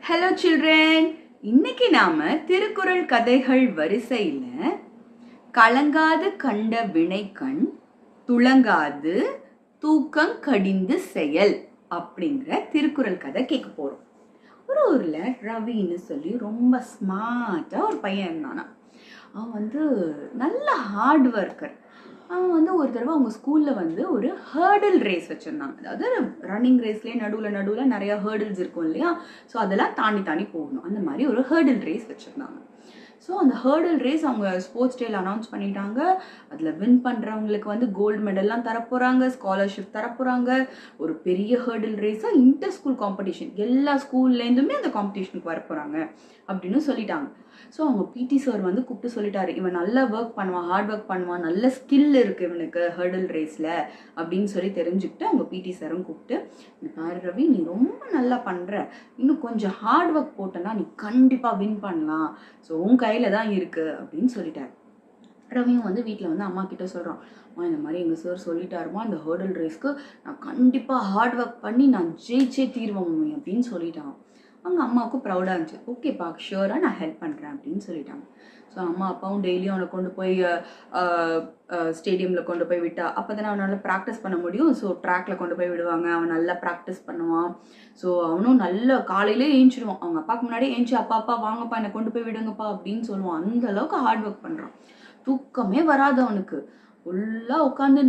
Hello children, இன்னைக்கு நாம திருக்குறள் கதைகள் வரிசையில கலங்காது கண்ட வினைக்கண் துளங்காது தூக்கம் கடிந்து செயல் அப்படிங்கிற திருக்குறள் கதை கேட்க போறோம். ஒரு ஊர்ல ரவின்னு சொல்லி ரொம்ப ஸ்மார்ட்டா ஒரு பையன் இருந்தானா. அவன் நல்ல ஹார்ட் ஒர்க்கர். அவன் ஒரு தடவை அவங்க ஸ்கூலில் ஒரு ஹேர்டில் ரேஸ் வச்சுருந்தாங்க. அதாவது ரன்னிங் ரேஸ்லேயே நடுவில் நிறையா ஹேர்டில்ஸ் இருக்கும் இல்லையா? ஸோ அதெல்லாம் தாண்டி போகணும். அந்த மாதிரி ஒரு ஹேர்டில் ரேஸ் வச்சுருந்தாங்க. ஸோ அந்த ஹேர்டில் ரேஸ் அவங்க ஸ்போர்ட்ஸ் டேல அனௌன்ஸ் பண்ணிட்டாங்க. அதில் வின் பண்ணுறவங்களுக்கு கோல்டு மெடல்லாம் தரப்போகிறாங்க, ஸ்காலர்ஷிப் தரப்போகிறாங்க. ஒரு பெரிய ஹேர்டில் ரேஸாக இன்டர் ஸ்கூல் காம்படிஷன், எல்லா ஸ்கூல்லேருந்துமே அந்த காம்படிஷனுக்கு வரப்போகிறாங்க அப்படின்னு சொல்லிட்டாங்க. ஸோ அவங்க பிடி சார் கூப்பிட்டு சொல்லிட்டாரு, இவன் நல்லா ஒர்க் பண்ணுவான், ஹார்ட் ஒர்க் பண்ணுவான், நல்ல ஸ்கில் இருக்குது இவனுக்கு ஹேர்டில் ரேஸில் அப்படின்னு சொல்லி தெரிஞ்சுக்கிட்டு அவங்க பிடி சாரும் கூப்பிட்டு, பாரு ரவி, நீ ரொம்ப நல்லா பண்ணுற, இன்னும் கொஞ்சம் ஹார்ட் ஒர்க் போட்டேன்னா நீ கண்டிப்பாக வின் பண்ணலாம், ஸோ உன் கையில் தான் இருக்குது அப்படின்னு சொல்லிட்டாரு. ரவியும் வீட்டில் அம்மா கிட்ட சொல்கிறான், அம்மா இந்த மாதிரி எங்கள் சார் சொல்லிட்டாருமா, இந்த ஹேர்டில் ரேஸ்க்கு நான் கண்டிப்பாக ஹார்ட் ஒர்க் பண்ணி நான் ஜெயிச்சே தீர்வேன் மம்மி அப்படின்னு சொல்லிட்டான். அவங்க அம்மாவுக்கும் ப்ரௌடாக இருந்துச்சு. ஓகேப்பா, ஷியோராக நான் ஹெல்ப் பண்ணுறேன் அப்படின்னு சொல்லிட்டாங்க. ஸோ அம்மா அப்பாவும் டெய்லியும் அவனை கொண்டு போய் ஸ்டேடியமில் கொண்டு போய் விட்டா அப்போ தானே அவனால் ப்ராக்டிஸ் பண்ண முடியும். ஸோ ட்ராக்ல கொண்டு போய் விடுவாங்க, அவன் நல்லா ப்ராக்டிஸ் பண்ணுவான். ஸோ அவனும் நல்ல காலையிலே ஏஞ்சிடுவான். அவங்க அப்பாவுக்கு முன்னாடியே ஏஞ்சி அப்பா வாங்கப்பா என்னை கொண்டு போய் விடுங்கப்பா அப்படின்னு சொல்லுவான். அந்த அளவுக்கு ஹார்ட் ஒர்க் பண்ணுறான். தூக்கமே வராது அவனுக்கு. ஃபுல்லாக உட்காந்து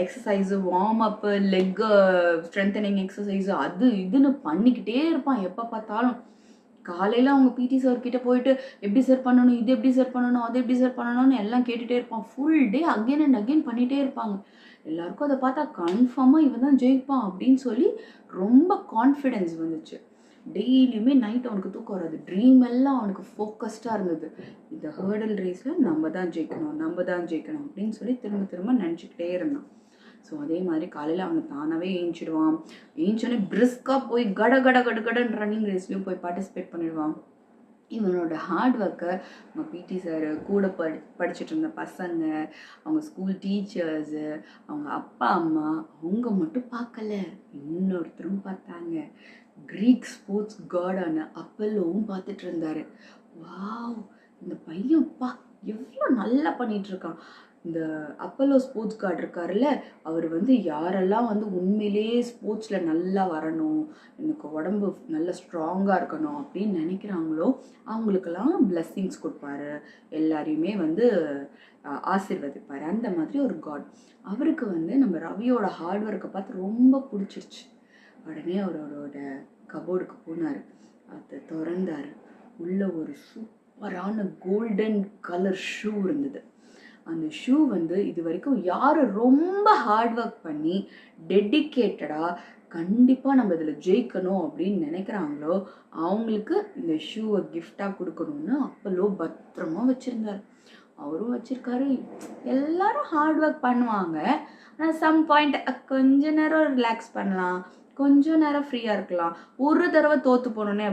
எக்ஸசைஸு, வார்ம் அப்பு, லெக்கு ஸ்ட்ரென்தனிங் எக்ஸசைஸு அது இதுன்னு பண்ணிக்கிட்டே இருப்பான் எப்போ பார்த்தாலும். காலையில் அவங்க பிடி சார் கிட்ட போயிட்டு எப்படி சார் பண்ணணும், இது எப்படி சார் பண்ணணும், அது எப்படி சார் பண்ணணும்னு எல்லாம் கேட்டுகிட்டே இருப்பான். Full day again and again பண்ணிகிட்டே இருப்பாங்க. எல்லாருக்கும் அதை பார்த்தா கன்ஃபார்மாக இவன் தான் ஜெயிப்பான் அப்படின்னு சொல்லி ரொம்ப கான்ஃபிடென்ஸ் வந்துச்சு. டெய்லியுமே நைட் அவனுக்கு தூக்கம் வராது. ட்ரீம் எல்லாம் அவனுக்கு ஃபோக்கஸ்டாக இருந்தது. இந்த ஹேர்டில் ரேஸில் நம்ம தான் ஜெயிக்கணும் அப்படின்னு சொல்லி திரும்ப நினச்சிக்கிட்டே இருந்தான். ஸோ அதே மாதிரி காலையில் அவனை தானாகவே ஏஞ்சிடுவான். ஏஞ்சோடனே பிரிஸ்காக போய் கடன் ரன்னிங் ரேஸ்லையும் போய் பார்ட்டிசிபேட் பண்ணிடுவான். இவனோட ஹார்ட் ஒர்க்கை அவங்க பிடி சார், கூட படிச்சுட்டு இருந்த பசங்க, அவங்க ஸ்கூல் டீச்சர்ஸு, அவங்க அப்பா அம்மா, அவங்க மட்டும் பார்க்கல, இன்னொருத்தரும் பார்த்தாங்க. க்ரீக் ஸ்போர்ட்ஸ் காடான அப்பல்லோவும் பார்த்துட்டு இருந்தாரு. வாவ், இந்த பையன்ப்பா எவ்வளோ நல்லா பண்ணிட்டு இருக்கான். இந்த அப்பல்லோ ஸ்போர்ட்ஸ் கார்டு இருக்காருல்ல, அவர் யாரெல்லாம் உண்மையிலேயே ஸ்போர்ட்ஸில் நல்லா வரணும், எனக்கு உடம்பு நல்ல ஸ்ட்ராங்காக இருக்கணும் அப்படின்னு நினைக்கிறாங்களோ அவங்களுக்கெல்லாம் பிளெஸ்ஸிங்ஸ் கொடுப்பாரு, எல்லாரையுமே ஆசீர்வதிப்பார். அந்த மாதிரி ஒரு காட். அவருக்கு நம்ம ரவியோட ஹார்ட் ஒர்க்கை பார்த்து ரொம்ப பிடிச்சிருச்சு. உடனே அவரோட கபோர்டுக்கு போனார். அதை திறந்தார். உள்ள ஒரு சூப்பரான கோல்டன் கலர் ஷூ இருந்தது. அந்த ஷூ இது வரைக்கும் யார் ரொம்ப ஹார்ட் ஒர்க் பண்ணி டெடிக்கேட்டடாக கண்டிப்பாக நம்ம இதில் ஜெயிக்கணும் அப்படின்னு நினைக்கிறாங்களோ அவங்களுக்கு இந்த ஷூவை கிஃப்டாக கொடுக்கணும்னு அப்பல்லோ பத்திரமா வச்சுருந்தார். அவரும் வச்சுருக்காரு. எல்லாரும் ஹார்ட் ஒர்க் பண்ணுவாங்க, ஆனால் சம் பாயிண்ட் கொஞ்ச நேரம் ரிலாக்ஸ் பண்ணலாம், கொஞ்சம் நேரம் ஃப்ரீயாக இருக்கலாம், ஒரு தடவை தோற்று போனோன்னே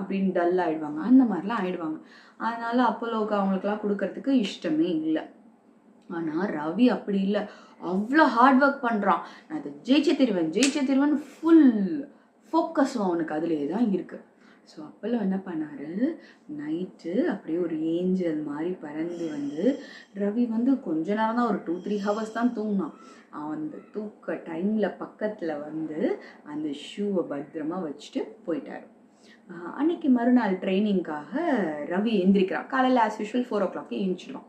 அப்படின்னு டல் ஆகிடுவாங்க. அந்த மாதிரிலாம் ஆகிடுவாங்க. அதனால் அப்போலோவுக்கு அவங்களுக்குலாம் கொடுக்கறதுக்கு இஷ்டமே இல்லை. ஆனால் ரவி அப்படி இல்லை, அவ்வளோ ஹார்ட் ஒர்க் பண்ணுறான். நான் அதை ஜெயிச்சே தருவேன் ஃபுல் ஃபோக்கஸும் அவனுக்கு அதிலே தான் இருக்குது. ஸோ அப்போல்லாம் என்ன பண்ணார், நைட்டு அப்படியே ஒரு ஏஞ்சல் மாதிரி பறந்து ரவி கொஞ்ச நேரம் தான், ஒரு 2-3 ஹவர்ஸ் தான் தூங்கினான். அவன் தூக்க டைமில் பக்கத்தில் அந்த ஷூவை பத்திரமா வச்சுட்டு போயிட்டார். அன்னைக்கு மறுநாள் ட்ரைனிங்காக ரவி எந்திரிக்கிறான். காலையில் ஆஸ் யூஷுவல் 4 o'clock ஏஞ்சிடுவான்.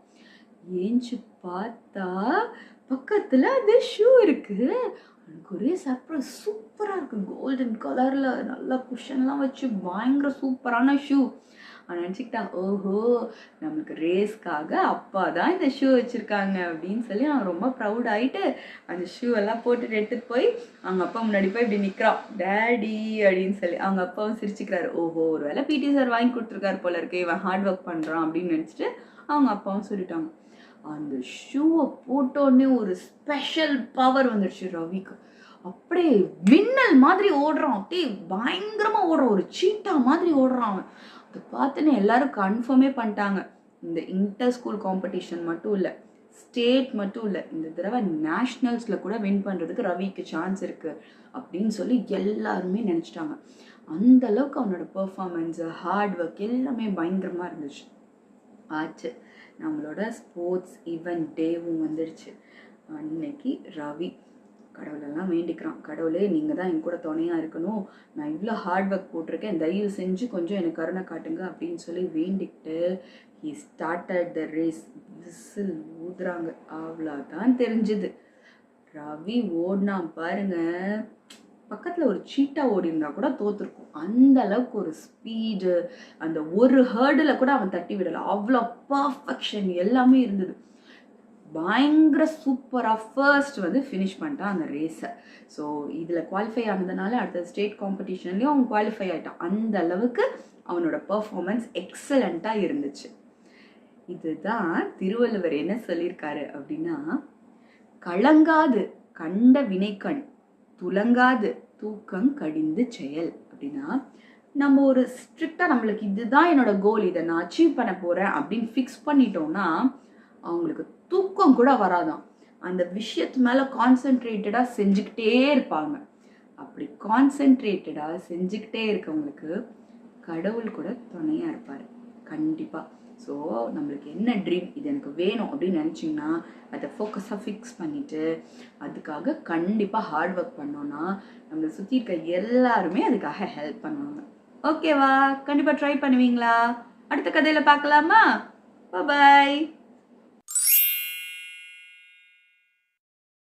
ஏஞ்சி பார்த்தா பக்கத்தில் அந்த ஷூ இருக்குது. எனக்கு ஒரே சர்ப்ரைஸ், சூப்பராக இருக்குது, கோல்டன் கலரில் நல்லா குஷன்லாம் வச்சு பயங்கர சூப்பரான ஷூ. அவன் நினச்சிக்கிட்டான், ஓஹோ நம்மளுக்கு ரேஸ்க்காக அப்பா தான் இந்த ஷூ வச்சுருக்காங்க அப்படின்னு சொல்லி அவன் ரொம்ப ப்ரௌட் ஆகிட்டு அந்த ஷூ எல்லாம் போட்டுட்டு எடுத்துகிட்டு போய் அவங்க அப்பா முன்னாடி போய் இப்படி நிற்கிறான். டேடி அப்படின்னு சொல்லி அவங்க அப்பாவும் சிரிச்சுக்கிறாரு. ஓஹோ, ஒரு வேளை பிடி சார் வாங்கி கொடுத்துருக்காரு போல இருக்கு, இவன் ஹார்ட் ஒர்க் பண்ணுறான் அப்படின்னு நினச்சிட்டு அவங்க அப்பாவும் சொல்லிட்டாங்க. அந்த ஷூவை போட்டோடனே ஒரு ஸ்பெஷல் பவர் வந்துடுச்சு ரவிக்கு. அப்படியே மின்னல் மாதிரி ஓடுறான், அப்படியே பயங்கரமாக ஓடுறான், ஒரு சீட்டா மாதிரி ஓடுறான் அவன். அதை பார்த்துன்னு எல்லாரும் கன்ஃபார்மே பண்ணிட்டாங்க, இந்த இன்டர் ஸ்கூல் காம்படிஷன் மட்டும் இல்லை, ஸ்டேட் மட்டும் இல்லை, இந்த தடவை நேஷ்னல்ஸில் கூட வின் பண்ணுறதுக்கு ரவிக்கு சான்ஸ் இருக்குது அப்படின்னு சொல்லி எல்லாருமே நினச்சிட்டாங்க. அந்த அளவுக்கு அவனோட பெர்ஃபார்மன்ஸு, ஹார்ட் ஒர்க் எல்லாமே பயங்கரமாக இருந்துச்சு. ஆச்சு, நம்மளோட ஸ்போர்ட்ஸ் ஈவெண்ட் டேவும் வந்துடுச்சு. அன்னைக்கு ரவி கடவுளெல்லாம் வேண்டிக்கிறான், கடவுளே நீங்கள் தான் என் கூட துணையாக இருக்கணும், நான் இவ்வளோ ஹார்ட் ஒர்க் போட்டிருக்கேன், தயவு செஞ்சு கொஞ்சம் எனக்கு கருணை காட்டுங்க அப்படின்னு சொல்லி வேண்டிக்கிட்டு he started the race. Whistle ஊதுறாங்க. அவ்வளோதான் தெரிஞ்சுது. ரவி ஓடினா பாருங்க, பக்கத்தில் ஒரு சீட்டா ஓடி இருந்தா கூட தோத்துருக்கும். அந்த அளவுக்கு ஒரு ஸ்பீடு, அந்த ஒரு ஹேர்டில் கூட அவன் தட்டி விடலை, அவ்வளோ பர்ஃபெக்ஷன் எல்லாமே இருந்தது. பயங்கர சூப்பராக ஃபர்ஸ்ட் வந்து ஃபினிஷ் பண்ணிட்டான் அந்த ரேஸை. ஸோ இதில் குவாலிஃபை ஆனதுனால அடுத்த ஸ்டேட் காம்படிஷன்லேயும் அவன் குவாலிஃபை ஆகிட்டான். அந்த அளவுக்கு அவனோட பர்ஃபார்மன்ஸ் எக்ஸலண்ட்டாக இருந்துச்சு. இதுதான் திருவள்ளுவர் என்ன சொல்லியிருக்காரு அப்படின்னா, கலங்காது கண்ட வினைக்கண், துலங்காது தூக்கம் கடிந்து செயல். அப்படின்னா நம்ம ஒரு ஸ்ட்ரிக்டாக நம்மளுக்கு இதுதான் என்னோட கோல், இதை நான் அச்சீவ் பண்ண போகிறேன் அப்படின்னு ஃபிக்ஸ் பண்ணிட்டோம்னா அவங்களுக்கு தூக்கம் கூட வராதான். அந்த விஷயத்து மேலே கான்சென்ட்ரேட்டடாக செஞ்சுக்கிட்டே இருப்பாங்க. அப்படி கான்சென்ட்ரேட்டடாக செஞ்சுக்கிட்டே இருக்கவங்களுக்கு கடவுள் கூட துணையாக இருப்பார் கண்டிப்பாக. ஸோ நம்மளுக்கு என்ன ட்ரீம், இது எனக்கு வேணும் அப்படின்னு நினச்சிங்கன்னா அதை ஃபோக்கஸாக ஃபிக்ஸ் பண்ணிவிட்டு அதுக்காக கண்டிப்பாக ஹார்ட் ஒர்க் பண்ணோன்னா நம்மளை சுற்றி இருக்க எல்லாருமே அதுக்காக ஹெல்ப் பண்ணுவாங்க. ஓகேவா? கண்டிப்பாக ட்ரை பண்ணுவீங்களா? அடுத்த கதையில் பார்க்கலாமா? பாய்.